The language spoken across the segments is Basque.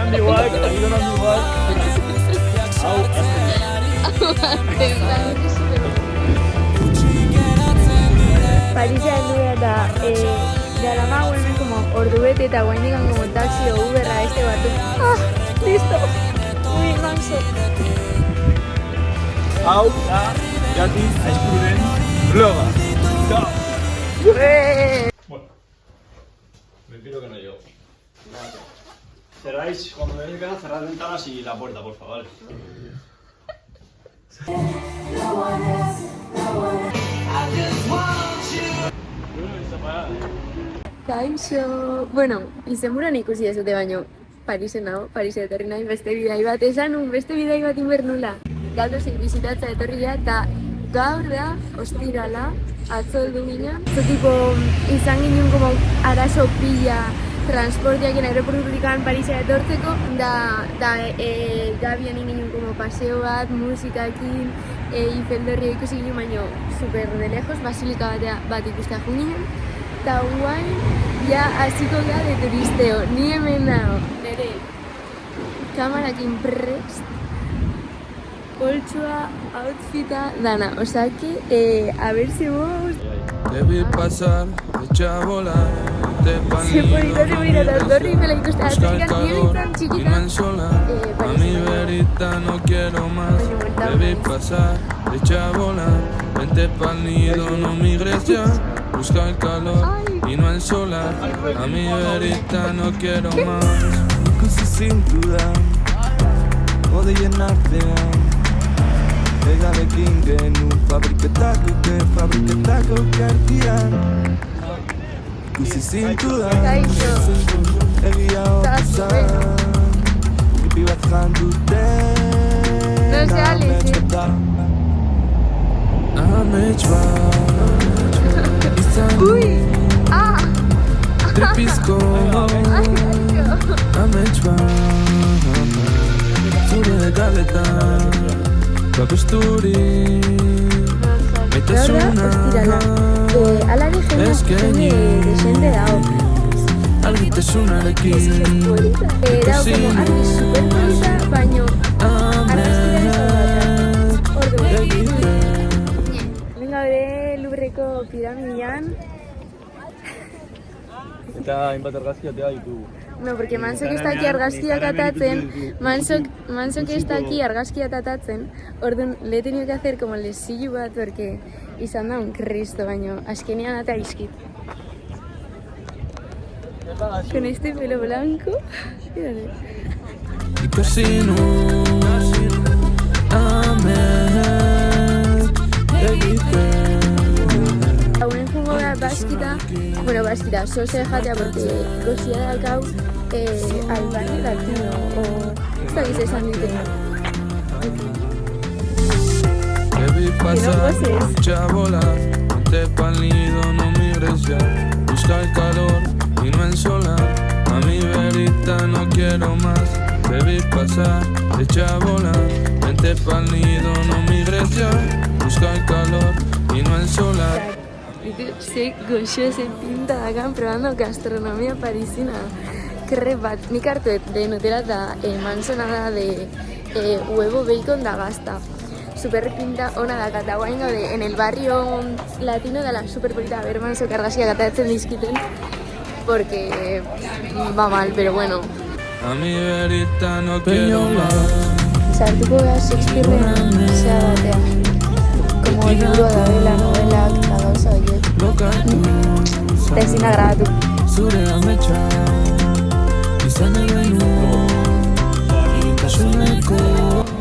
handiguak, agiron handiguak. Hau, Parisa heldu eta daramago hemen como ordubete eta guaindikan como taxi o Uberra este batu. Ah, listo. Muy manso. hau da, jati, aizpuren vloga. Chao. Bueno, me pido que no llego. Cerráis, cuando me venga, cerrad ventanas y la puerta, por favor, ¿vale? Kaixo. Bueno, izenburuan ikusi ez dute baino Parisen nago, Parisa etorri nahi beste bidai bat. Esan nun beste bidai bat inbernula. Galdozik bizitatza etorri da eta gaur da, ostirala, atzo heldu ginen. Tipo, izan ginen como arazo pila transportiak aeroportuan Parisa etortzeko. Gabian ginen como paseo bat, musikakin, Ifeldorria ikusi ginen baino super de lejos, basilika bat ikustea ginen. Eta guain, ja hasiko da de turisteo. Ni hemen dago, nire kamarakin prest, poltsua, outfita, dana. Osa que, a ver si vos... Te vi pasar, echa a volar, te Se bonita, eta dorri pela ikustea. Atzekan nire bizan txikita. a mi verita no quiero más. Te vi pasar, echa a volar, vente pa'l nido, no migres ya. Busca el calor y no el solar. A mi verita no quiero más. Ikusi zintudan, jode llenartean. Egarekin genuen fabriketako kartian. Ikusi zintudan, egia hortzan. Hipi bat janduten. No se hable, sí. Amets bat. Uy! Ah! Tripizko amets bat. Zure galetan babesturi maitasuna Alari jende desende dago. argitasunarekin Dago como argi superpolita, baino venga, bere Lubreko piramidean. Eta hainbat argazki atea ditugu. No, porque Mansok ez daki argazkiak atatzen, Mansok ez daki argazkiak atatzen, orduan le he tenido que hacer como lesillo bat, porque izan da un kristo, baino azkenean ata izkit. Con este pelo blanco, mírale. Ikasi nun amet egiten. Hauen jungo da baskita, sose jatea, porque gozia dakau albani latino, o ez da giz esan dute. Te vi pasar, echa a volar, vente pa'l nido, no migres ya. Busca el calor y no el solar. A mi verita no quiero más. Te vi pasar, echa a volar, vente pa'l nido, no migres ya. Busca el calor y no el solar. Ze goxo, ze pinta dakan probando gastronomia parisina. Kerre bat, nik hartuet de Nutella da Mansona da de huevo bacon da gazta. Super pinta ona daka, eta guain gaude en el barrio latino da la super polita. A ver, Mansok argazkiak atatzen dizkiten, porque va mal, pero bueno. A mi verita no quiero más. Sartuko da Shakespearean zea batean. Como libro da la novela, eta gauza horiek. Eta ezin da grabatu. Zure ametsa izan egin itasuneko.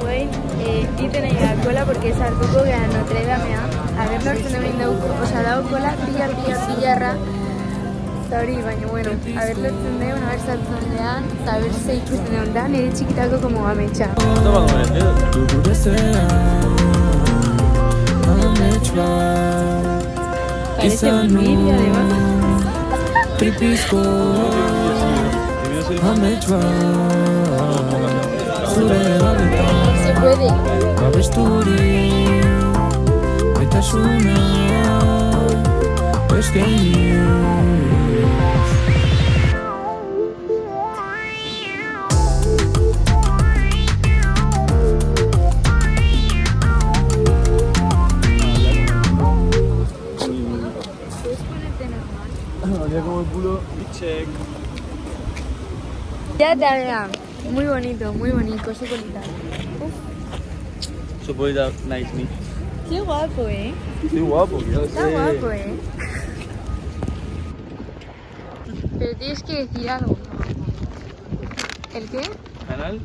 Guain, iten nahi da kola, porque sartuko gehan Notre Damea. A ver, nortzen egin dauko, oza, dago kola, pillarra. Eta hori, baina, bueno, a ver, lortzen deun, a ver, sartzen dean, eta a ver, ze ikusten deun da, nire txikitako como ametsa. Parece un vídeo, además. Tripizko amets bat. Zure galetan Se puede. babesturi maitasuna eskaini. Mira como el culo. Check. Ya te vea. Muy bonito, súper bonita. Soporita nice me. Qué guapo, ¿eh? Qué guapo, yo sé. Está guapo, ¿eh? Pero tienes que decir algo. ¿El qué? Canal.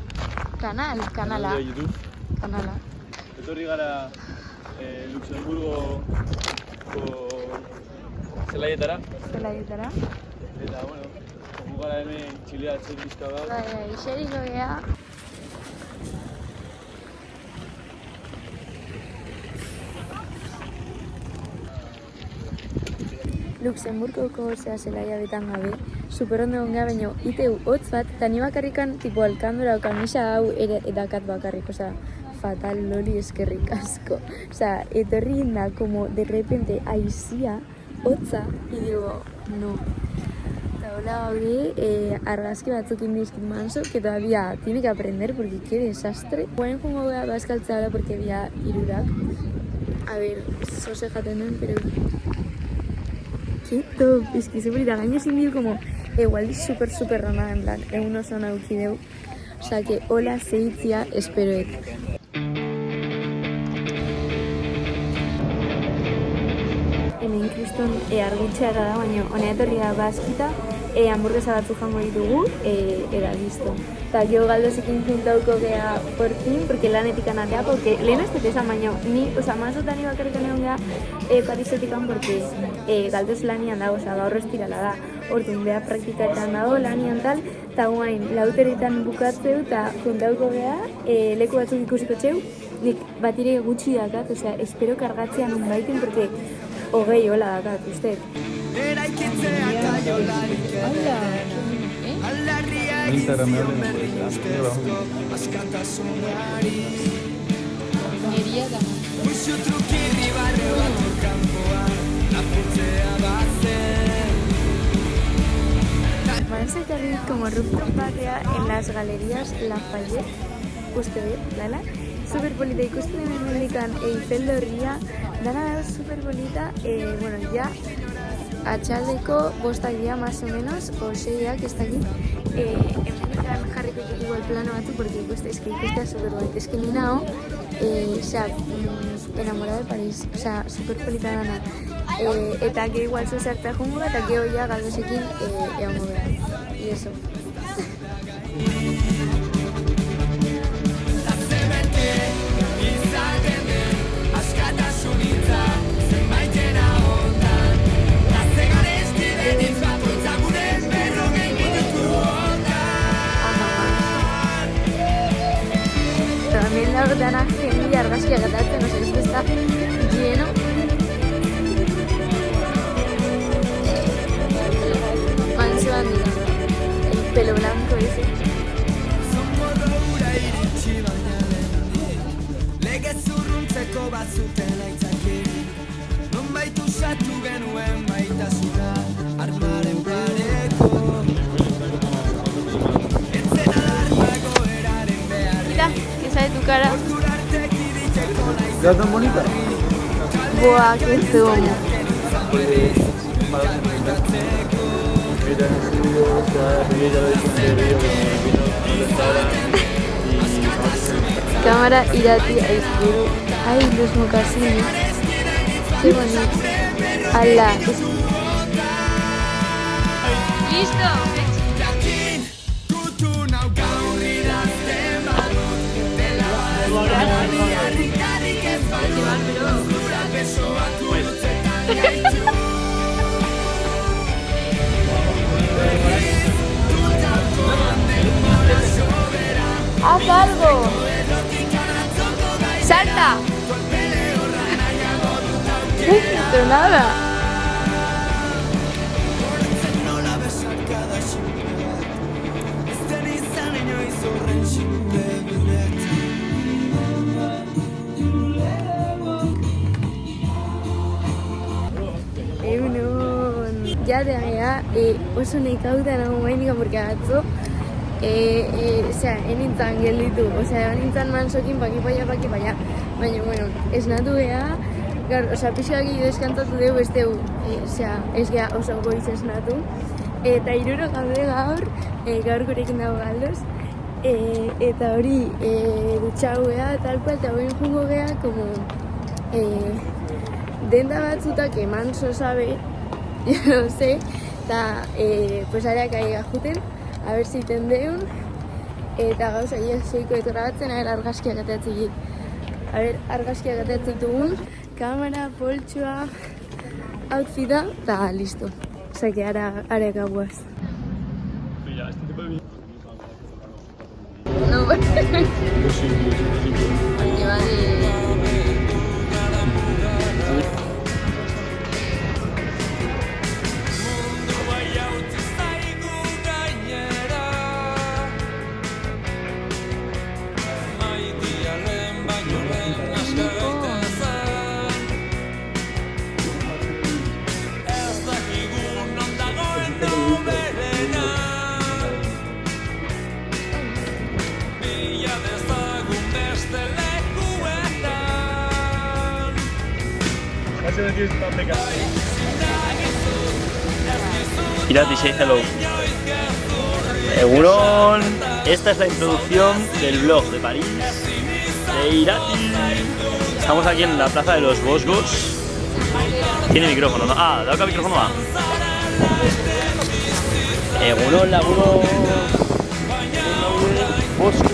Canala. De YouTube. Canala. Etorri gara Luxemburgo zelaietara. Zelaietara. Eta, bueno, joku gara hemen txilea txekizka bat. Bai, xeriko gea. Luxemburgoko zelaia betan gabe, super ondo ongea baino iteu hotz bat, eta ni bakarrikan, tipo, alkandora o kamisa hau edakat bakarrik, oza, fatal loli eskerrik asko. Oza, etorri inda, como de repente, aizia, hotza, y digo, no. Eta hola gaude, argazki batzuk indizkit manso, que todavía tiene que aprender, porque qué desastre. Guain jungo gara bazkaltza ahora, porque bia irurak. A ver, sose jaten den, pero... Qué top, es que súper bonita, gaño sin dio como igual súper rana, en plan, en uno son auxideu, o sea que hola seitzia, espero et. Hemen kriston argitxea da, baina honea etorri da baskita, hamburguesa batzu jango ditugu, era listo. Eta gero galdozekin juntauko gea por fin, porque lanetik anatea, porque lehen ez dut esan baino, ni, oza, mazotan ni bakarrikan egon gea Parisetikan, porque galdoz lanian dago, oza, gaur estirala da, orduan beha praktikaetan dago, lanian tal, eta guain, lauteritan bukatzeu, eta juntauko gea, leku batzuk ikusiko txeu, nik batire gutxi dakat, oza, espero kargatzean un baiten, porque hogei hola dakat, uste. Instagram me hablen Vamos a salir como rooftop barria en las galerías Lafayette, uste dala, super polita, ikusten hemen mendikan Eiffel Dorria, dana super polita, bueno, ya atxaldeko bostak dira, más o menos, o seiak, ez dakit, hemen jarriko ditugu el plano batu, porque ikustea super bonita, es que ni nao, enamorada de París, o sea, super polita dana, eta que igual zuzarta jungo, eta que hoia galdosekin egongo gara, y eso. También la verdad gente argazkia gatatzen, no sé, esto está lleno. Manso amiga, el pelo blanco ese. Mira, esa de tu cara. ¿Ya tan bonita? Buah, qué zoom. Cámara irati a izquierdo. Ay, los mocasines. Qué bonito. ¡Hala! ¡Listo! ¡Haz algo! ¡Salta! Pero nada. Ya de allá, oso nekauta nago gainika, porque atzo, enintzan gelditu, enintzan mansokin pakipaia, baina, bueno, esnatu geha, gaur, pixka gehiago deskantatu dugu, ez dugu, ez geha oso goiz esnatu. Eta 3 gaude gaur, gaur gurekin dago galdoz. Eta hori, dutxagoea, tal cual, eta hori jungo geha, como, denda batzutak manso sabe, yo no sé, eta, pues, areak aiga juten, a ver si tendeun, eta gauza, soiko etorra batzen, argazkiak ateatzegit. A ver, argazkiak ateatzen dugun, kamera, poltsua, outfita, eta listo. Osa, que areak aguaz. No, porque va de... Irati, say hello. Egunon, esta es la introducción del vlog de París, de Irati. Estamos aquí en la Plaza de los Bosgos. Tiene micrófono, ¿no? Ah, ¿da acá micrófono? Va. Egunon, laguno. Bosco,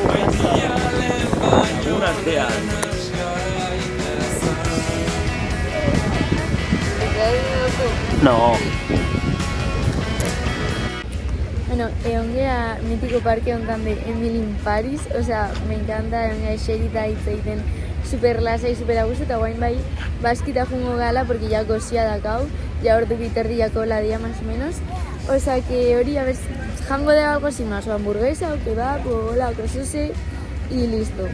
Lagunas Teas. No. Bueno, eongea mítico parque ondan de Emily in Paris, o sea, me encanta, eongea eserita hitz egiten super lasai, super a gusto, eta guain bai, baskita jungo gala, porque ya gosia dakau, ya ordu biterriako la día más o menos, o sea que hori, a ver, jango de algo sin más, o hamburguesa, o kebab, o hola, cosose, y listo.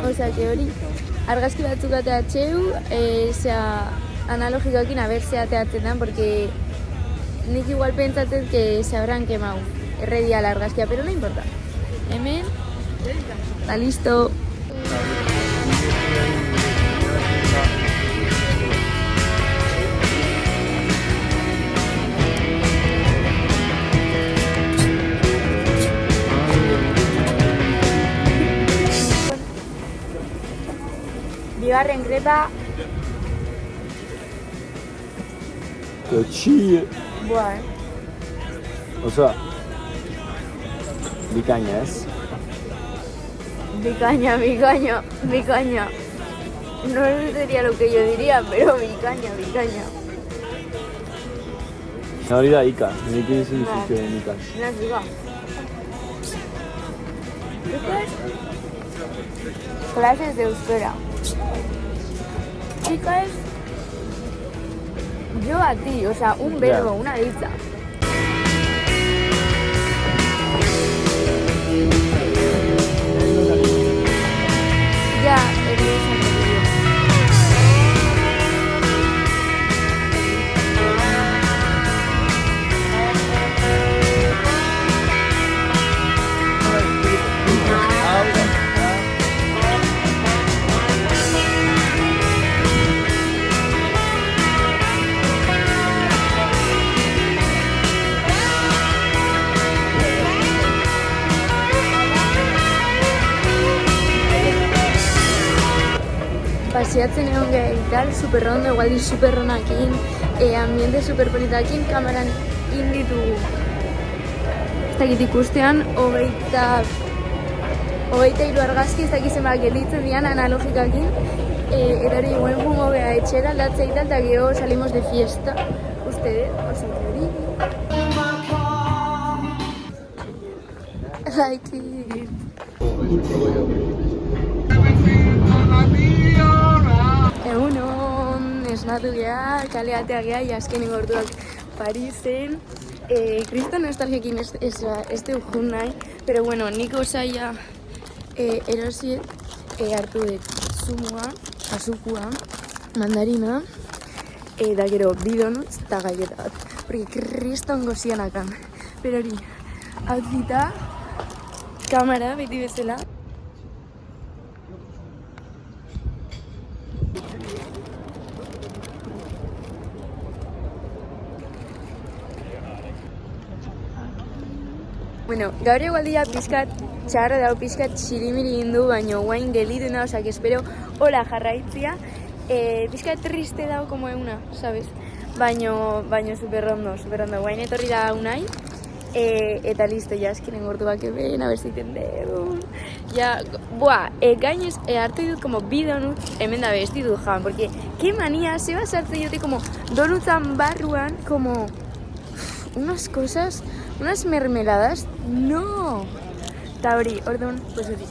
O sea que hori, argazki batzuk ateatxeu, sea, analogikoekin a ver se ateatzen dan, porque nik igual pentsatzen que se habrán quemado erredia la argazkia, pero no importa. Hemen, está listo. Bigarren grepa. Que chille. Buah, O sea, Vicaña es. Vicaña. No sería lo que yo diría, pero Vicaña. En realidad Ica, ni qué significa Ica. No es igual. Esto es clases de euskera. Chica es yo a ti, o sea, un verbo, una dicha. Ya, el Pasiatzen egon geha egital, super ondo, egualdi super onakin, ambiente super politakin, kameran inditugu. Ez dakit ikustean, hogeita 3 argazki, ez dakit zenbak gelditzen dian analogikakin, eta hori guen jungo geha etxera, aldatzea egital, eta gero salimos de fiesta, ustedes, oso hori. Like it. Egunon, esnatu geha, kaleatea geha, jaskenin gortuak Parisen. Kriston nostalgiekin ez dugu jun nahi, pero bueno, niko saia erosiet hartu dut zumua, azukua, mandarina, eta gero bidonuts eta galleta bat, porque kriston gozianakan. Pero hori, outfita, kamera, beti bezala. Bueno, gaur egualdia pixkat, txarra dago pixkat txirimiri indu, baina guain gelitu na, osak espero hola jarraitzia. Pixkat triste dago como euna, sabes? Baina superrondo, guain etorri da unai. Eta listo, ya eskinen gortuak eben, a ver si tendeu. Ya, gainez, hartu ditut como bi donut, hemen da bestitu jan, porque que mania, zeba sartzen dute como donutzan barruan, como unas cosas, unas mermeladas, no! Ta hori, orduan, pues hori.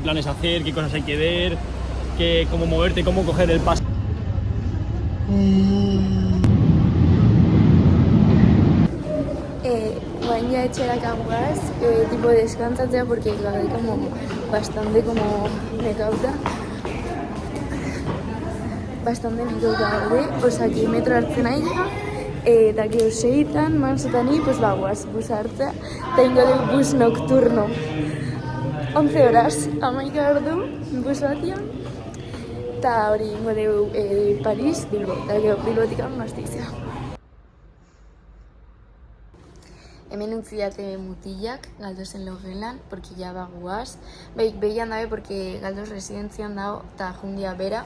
Planes a hacer, qué cosas hay que ver, cómo moverte, cómo coger el paso. Guain ya etxerak aguaz, tipo deskantatzea, porque gaude como bastante como nekauta. Bastante nekauta gaude, osa que metro hartzen nahi da, eta que oseitan, mansotan pues baguaz, bus hartzea, eta ingo dugu bus nocturno. 11 horas, 11 ordu, bus batian, eta hori ingo dugu Paris, Bilbo, eta gero Bilbotik Gasteizera. Hemen utzi date mutilak, galdozen logelan, porque ya baguaz. Behian dabe, porque galdoz residentzian dago, eta jundia bera,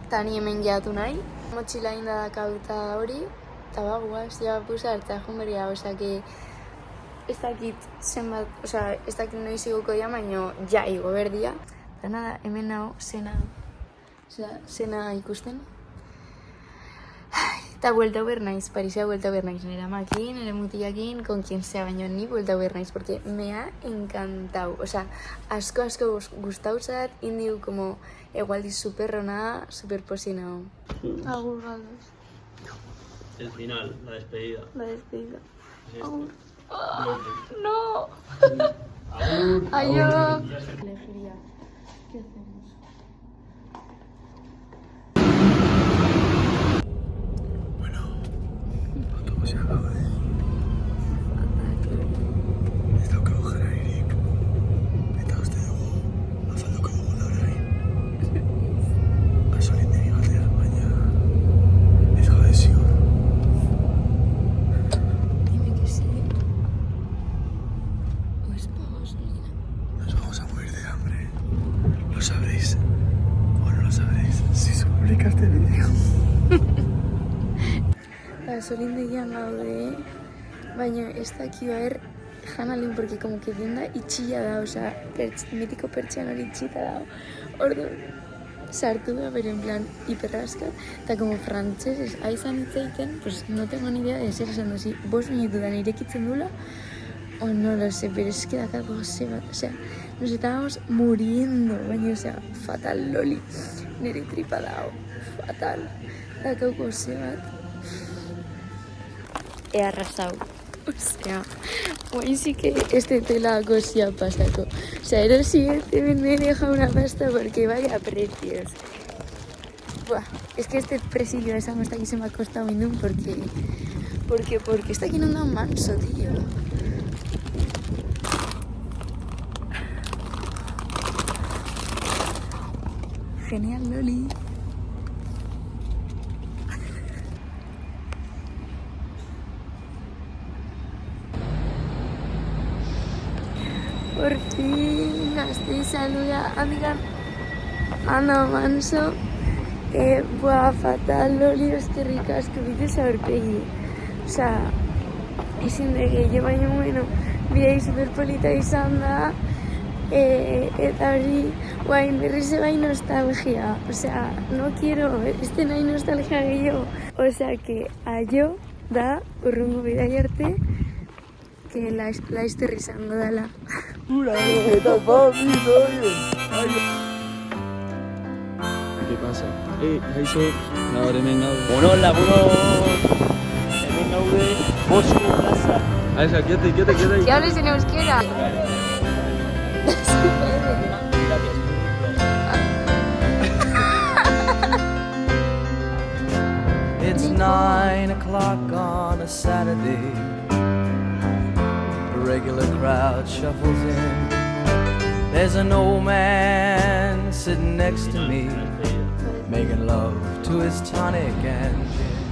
eta ni hemen jatu nahi. Motxila inda dakauta hori, eta baguaz, ja pusa hartzea junberia, oza que ez dakit zenbat, oza, ez dakit noiz igoko dia, baina ja igo berdia. Eta nada, hemen nago zena ikusten. Eta vuelta ver naiz, Parisea vuelta ver naiz, nire amakin, nire mutilakin, con quien sea, baina ni vuelta ver naiz, porque me ha encantau. Osa, asko gustauzat, indiu como egualdi superrona, superposinao. Agur galdos. El final, la despedida. La despedida. Es Agur. esto. No! Agur. Ayo. Alegría. ¿Qué hacemos? Se acaba, ez daukago jarairik, eta uste dugu afalduko dugu orain. Gasolindegi batean, baina ez gaude ziur. Dime que sí. ¿O es para gasolina? Nos vamos a morir de hambre. Lo sabréis o no lo sabréis si se publica este vídeo. Gasolindegian gaude, baina ez daki baer janalin, porque como que denda itxilla da, oza, mitiko pertsian hori itxita da. Orduan, sartu da, pero en plan hiperraskat, eta como frantxez, aizan hitzeiten, pues no tengo ni idea de zer esan dozi, 5 minututan irekitzen dula, o no lo sé, pero es que dakar goze bat, o sea, nos estábamos muriendo, baina, o sea, fatal loli, nire tripa dao, fatal, dakar goze bat. He arrasado. O sea, hoy sí que este tela cosía pasako. O sea, era el siguiente me deja una pasta porque vaya precios. Buah, es que este presidio de esa muestra aquí se me ha costado un porque está aquí no anda manso, tío. Genial, Loli. Por fin, Gasteiz saluda, amiga. Anda manso. Buah, fatal, Loli, eskerrik asko, bitez aurpegi. Osa, ezin dege, baina bueno, bidei superpolita izan da. Eta hori, guain berriz bai nostalgia. Osea, no quiero, este nahi nostalgia gehiago. Osea, que aio da, urrungo bidai arte, que laizter izango dela. ¿Qué pasa? Gaixo, gaur hemen gaude. Bueno, hemen gaude, Bosko plaza. Aiza, kiete. Que hables en euskera. It's 9 o'clock on a Saturday. The regular crowd shuffles in. There's an old man sitting next to me, making love to his tonic and gin.